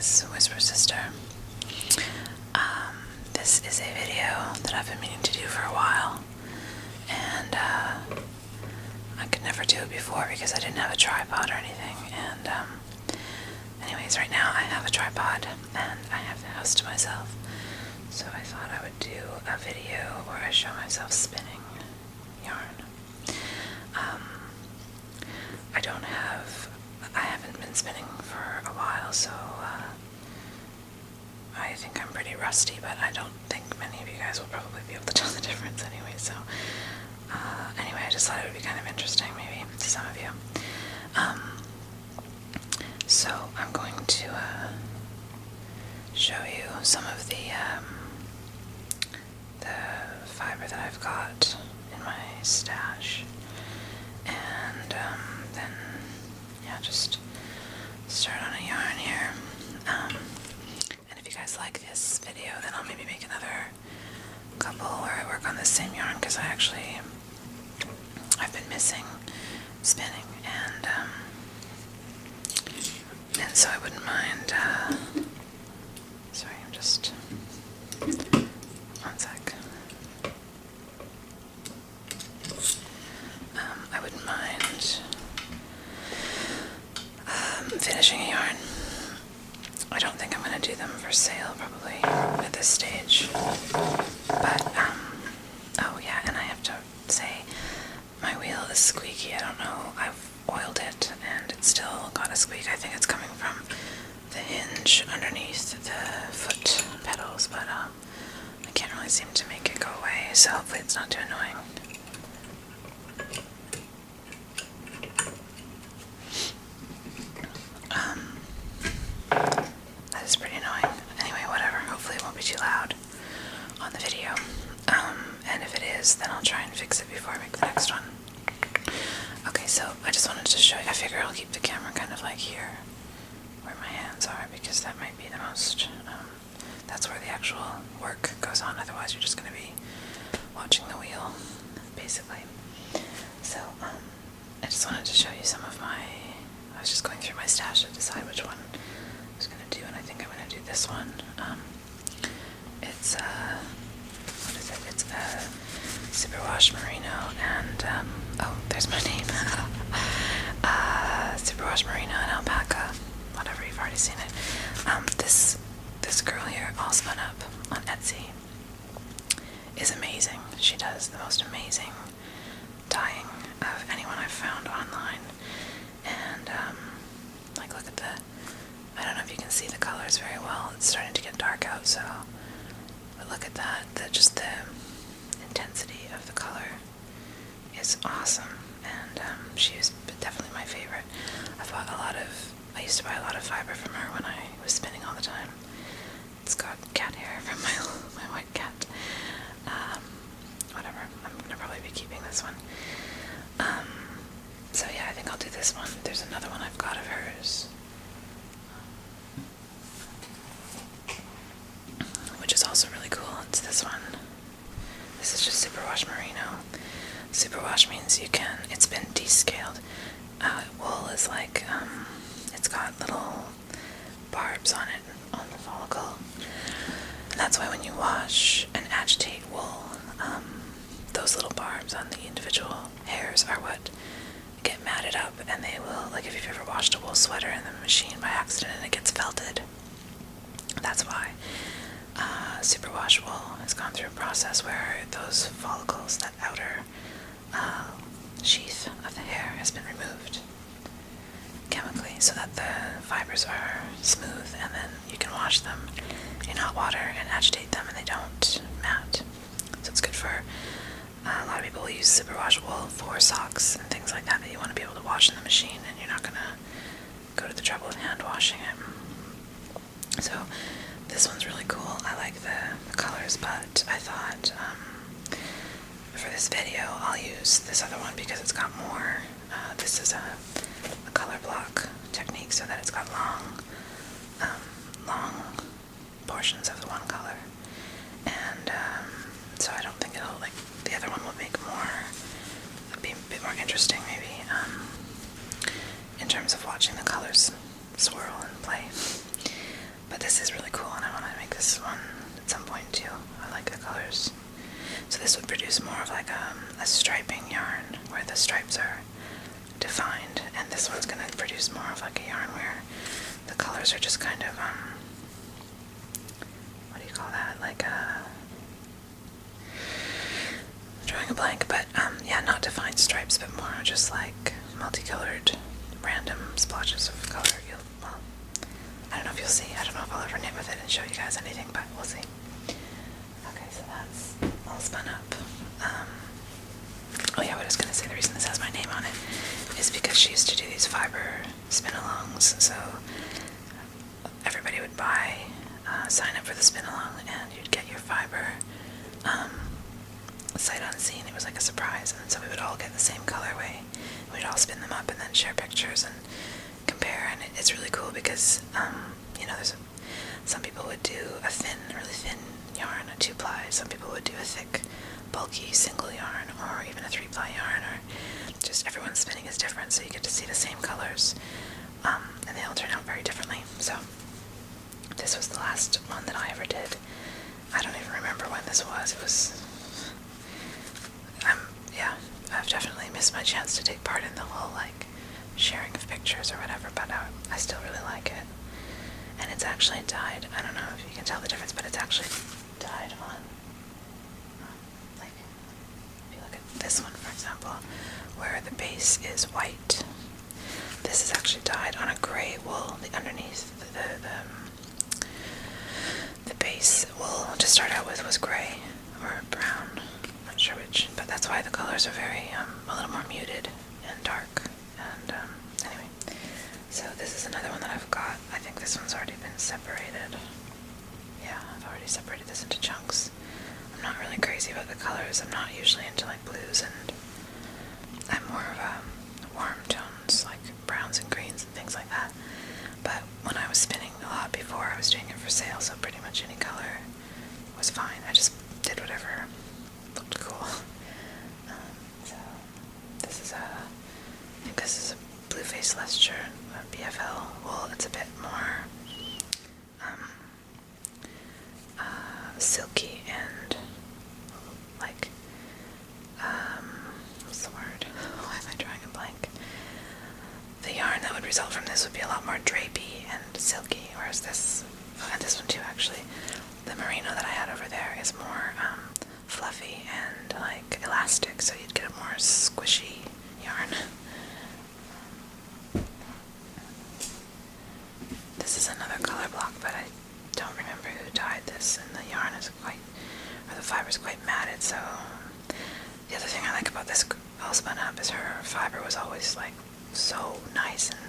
Greetings, Whisper Sister. This is a video that I've been meaning to do for a while, and I could never do it before because I didn't have a tripod or anything, and anyways, right now I have a tripod, and I have the house to myself, so I thought I would do a video where I show myself spinning yarn. I haven't been spinning for a while, so I think I'm pretty rusty, but I don't think many of you guys will probably be able to tell the difference anyway, so anyway, I just thought it would be kind of interesting maybe to some of you. So I'm going to show you some of the fiber that I've got in my stash, and then yeah, just start on a yarn here. And if you guys like this video, then I'll maybe make another couple where I work on the same yarn, because I've been missing spinning, and so I wouldn't mind, sorry, I'm just, one sec. I wouldn't mind finishing a yarn. I don't think I'm going to do them for sale probably at this stage, but oh yeah, and I have to say my wheel is squeaky. I don't know, I've oiled it and it's still got a squeak. I think it's coming from the hinge underneath the foot pedals, but I can't really seem to make it go away, so hopefully it's not too annoying. That is pretty annoying. Anyway, whatever. Hopefully it won't be too loud on the video. And if it is, then I'll try and fix it before I make the next one. Okay, so I just wanted to show you. I figure I'll keep the camera kind of like here, where my hands are, because that might be the most, that's where the actual work goes on. Otherwise, you're just going to be watching the wheel, basically. So, I just wanted to show you some of my, I was just going through my stash to decide which one I was going to do, and I think I'm going to do this one. It's, what is it? It's a Superwash Merino, and, oh, there's my name. Superwash Merino and Alpaca, whatever, you've already seen it. This girl here, All Spun Up on Etsy, is amazing. She does the most amazing dyeing of anyone I've found online, and like, look at I don't know if you can see the colors very well. It's starting to get dark out, so, but look at that. Just the intensity of the color is awesome, and she was definitely my favorite. I used to buy a lot of fiber from her when I was spinning all the time. It's got cat hair from my white cat. Whatever, I'm gonna probably be keeping this one. So yeah, I think I'll do this one. There's another one I've got of hers, which is also really cool. It's this one. This is just Superwash Merino. Superwash means it's been descaled. Wool is like, it's got little barbs on it, on the follicle. And that's why when you wash and agitate wool, those little barbs on the individual hairs are what get matted up, and they will, like if you've ever washed a wool sweater in the machine by accident and it gets felted, that's why. Superwash wool has gone through a process where those follicles, that outer sheath of the hair, has been removed chemically so that the fibers are smooth, and then you can wash them in hot water and agitate them and they don't mat. So it's good for, a lot of people use Superwash wool for socks and things like that you want to be able to wash in the machine and you're not going to go to the trouble of hand washing it. So this one's really cool. I like the colors, but I thought for this video I'll use this other one because it's got more. This is a color block technique, so that it's got long portions of the one color, and so I don't think it'll, like, the other one will make be a bit more interesting maybe in terms of watching the colors swirl and play. But this is really cool, and I want to make this one at some point too. I like the colors. So this would produce more of like a striping yarn where the stripes are defined, and this one's going to produce more of like a yarn where the colors are just kind of, what do you call that? Like drawing a blank, but yeah, not defined stripes, but more just like multicolored random splotches of color. Well, I don't know if you'll see. I don't know if I'll ever knit with it and show you guys anything, but we'll see. Okay, so that's all spun up. Oh yeah, what I was going to say, the reason this has my name on it is because she used to do these fiber spin-alongs, so everybody would buy, sign up for the spin-along, and you'd get your fiber sight unseen. It was like a surprise, and so we would all get the same colorway. We'd all spin them up and then share pictures and compare, and it's really cool because, you know, some people would do a thin, really thin yarn, a 2-ply. Some people would do a thick, bulky single yarn, or even a 3-ply yarn, or just everyone's spinning is different, so you get to see the same colors, and they all turn out very differently. So this was the last one that I ever did. I don't even remember when this was. It was, yeah, I've definitely missed my chance to take part in the whole, like, sharing of pictures or whatever, but I still really like it. And it's actually dyed, I don't know if you can tell the difference, but it's actually dyed on, like, if you look at this one, for example, where the base is white, this is actually dyed on a gray wool. The underneath, the base wool to start out with was gray or brown, not sure which, but that's why the colors are very, a little more muted and dark. And anyway, so this is another one that I've got. I think this one's already been separated. Yeah, I've already separated this into chunks. I'm not really crazy about the colors. I'm not usually into like blues, and I'm more of warm tones like browns and greens and things like that. But when I was spinning a lot before, I was doing it for sale, so pretty much any color was fine. I just did whatever looked cool. So this is I think this is a Blueface Leicester BFL wool. It's a bit more silky and like, what's the word? Why am I drawing a blank? The yarn that would result from this would be a lot more drapey and silky, whereas this, and this one too actually, the merino that I had over there is more fluffy and like elastic, so you'd get a more squishy yarn. This is another color block, but I don't remember who dyed this, and the yarn is quite, or the fiber is quite matted, so the other thing I like about this all spun up is her fiber was always like so nice and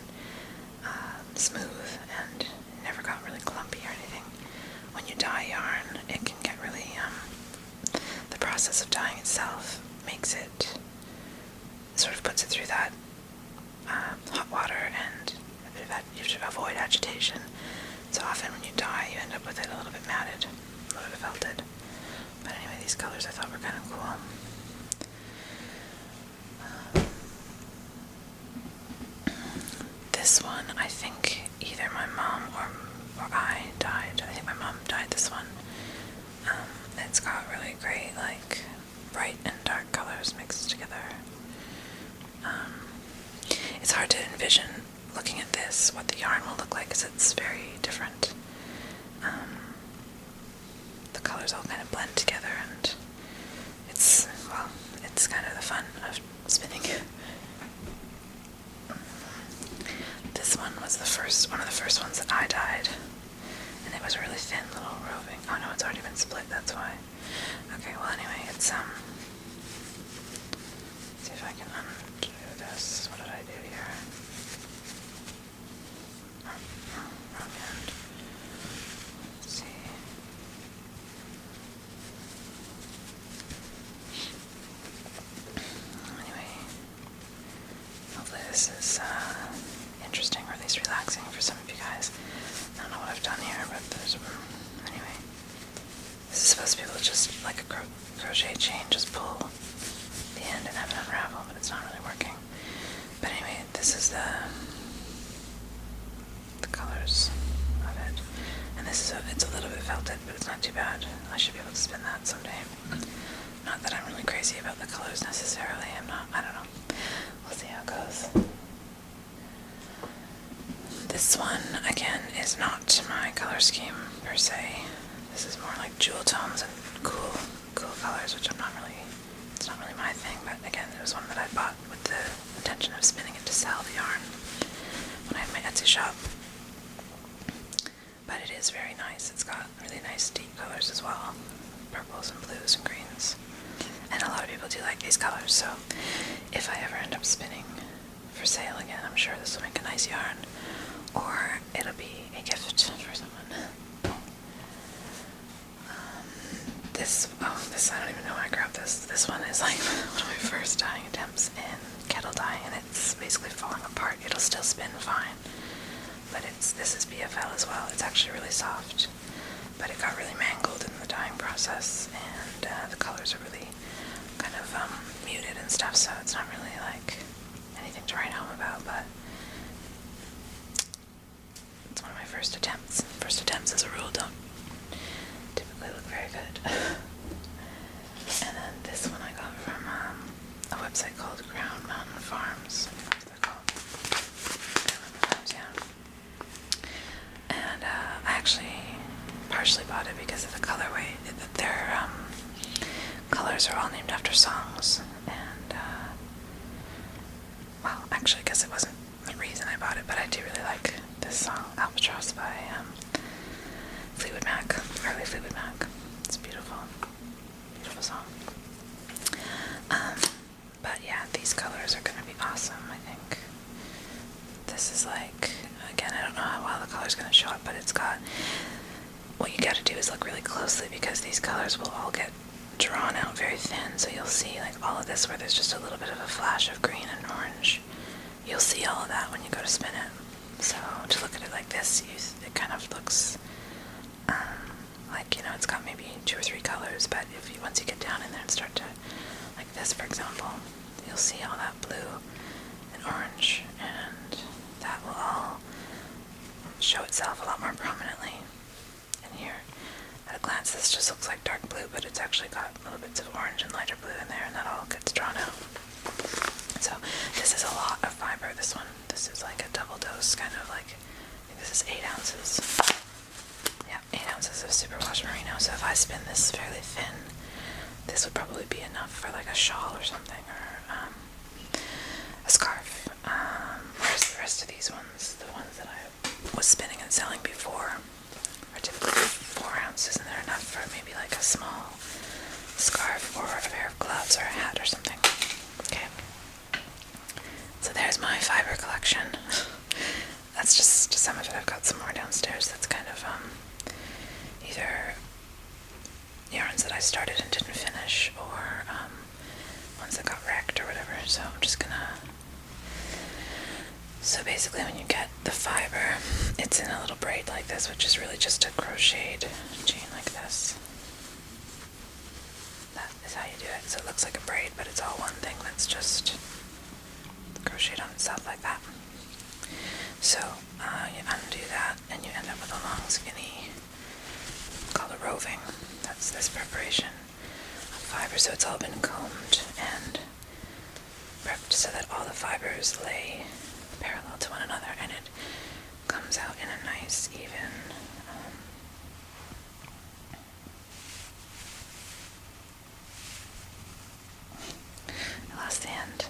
smooth, and it never got really clumpy or anything. When you dye yarn, it can get really, the process of dyeing itself makes it, sort of puts it through that hot water, and you have to avoid agitation. So often when you dye, you end up with it a little bit matted, a little bit felted. But anyway, these colors I thought were kind of cool. This one, I think either my mom or I dyed. I think my mom dyed this one. It's got really great, like, bright and dark colors mixed together. It's hard to envision, looking at this, what the yarn will look like, because it's very different. The colors all kind of blend together, and it's, well, it's kind of the fun of spinning. This one was one of the first ones that I dyed, and it was a really thin little roving. Oh no, it's already been split, that's why. Okay, well anyway, it's, let's see if I can undo this. What did I do here? Oh, wrong end. Let's see. Anyway, hopefully this is, interesting, or at least relaxing for some of you guys. I don't know what I've done here, but there's, anyway. This is supposed to be able to just, like a crochet chain, just pull the end and have it unravel, but it's not really working. But anyway, this is the colors of it. And too bad. I should be able to spin that someday. Not that I'm really crazy about the colors necessarily. I'm not, I don't know. We'll see how it goes. This one, again, is not my color scheme per se. This is more like jewel tones and cool colors, which it's not really my thing, but again, it was one that I bought with the intention of spinning it to sell the yarn when I had my Etsy shop. But it is very nice. It's got really nice deep colors as well. Purples and blues and greens. And a lot of people do like these colors, so if I ever end up spinning for sale again, I'm sure this will make a nice yarn. Or it'll be a gift for someone. This, I don't even know when I grabbed this. This one is like one of my first dyeing attempts in kettle dye, and it's basically falling apart. It'll still spin fine, but this is BFL as well. It's actually really soft, but it got really mangled in the dyeing process, and the colors are really kind of muted and stuff, so it's not really like anything to write home about, but it's one of my first attempts. First attempts, as a rule, don't typically look very good. And then this one I got from a website called Crown Mountain Farms. I think that's what they're called. Crown Mountain Farms, yeah. And I actually partially bought it because of the colorway. Their colors are all named after songs, and well, actually, I guess it wasn't the reason I bought it, but I do really like this song, Albatross, by Fleetwood Mac, early Fleetwood Mac. It's beautiful, beautiful song. But yeah, these colors are going to be awesome, I think. This is like, again, I don't know how well the color's going to show up, but it's got, what you got to do is look really closely, because these colors will all get drawn out very thin, so you'll see like all of this where there's just a little bit of a flash of green and orange. You'll see all of that when you go to spin it. So to look at it like this, it kind of looks like, it's got maybe 2 or 3 colors, but once you get down in there and start to, like this for example, you'll see all that blue and orange, and that will all show itself a lot more prominently in here. At a glance, this just looks like dark blue, but it's actually got little bits of orange and lighter blue in there, and that all gets drawn out. So this is a lot of fiber, this one. This is like a double dose, kind of like, I think this is 8 ounces. Yeah, 8 ounces of superwash merino. So if I spin this fairly thin, this would probably be enough for like a shawl or something, or a scarf. Whereas the rest of these ones, the ones that I was spinning and selling before, are typically 4 ounces, and they're enough for maybe like a small scarf or a pair of gloves or a hat or something. Okay. So there's my fiber collection. That's just some of it. I've got some more downstairs that's kind of either yarns that I started and didn't finish, or ones that got wrecked or whatever. So I'm just gonna... So basically when you get the fiber, it's in a little braid like this, which is really just a crocheted chain like this. That is how you do it. So it looks like a braid, but it's all one thing that's just crocheted on itself like that. So you undo that, and you end up with a long skinny, called a roving. That's this preparation of fiber. So it's all been combed and prepped so that all the fibers lay parallel to one another, and it comes out in a nice, even, I lost the end.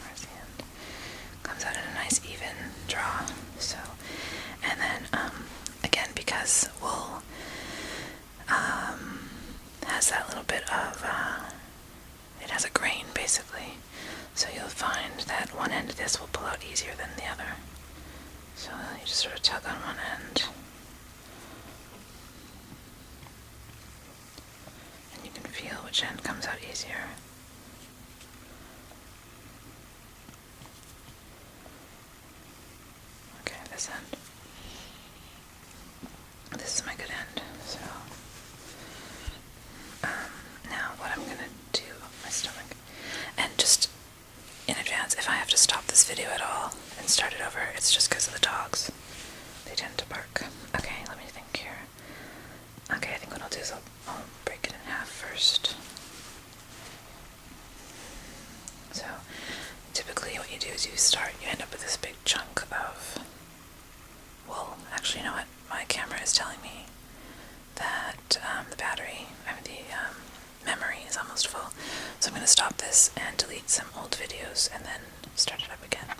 Where's the end? Comes out in a nice, even draw. So, and then, again, because wool has that little bit of, it has a grain, basically. So you'll find that one end of this will pull out easier than the other. So you just sort of tug on one end, and you can feel which end comes out easier. Okay, this end. This is my good end. So now what I'm gonna do, my stomach, and just in advance, if I have to stop this video at all and start it over, it's just because of the dogs. They tend to bark. Okay, let me think here. Okay, I think what I'll do is I'll restart, you end up with this big chunk of wool. Actually, you know what? My camera is telling me that the battery, memory is almost full. So I'm going to stop this and delete some old videos and then start it up again.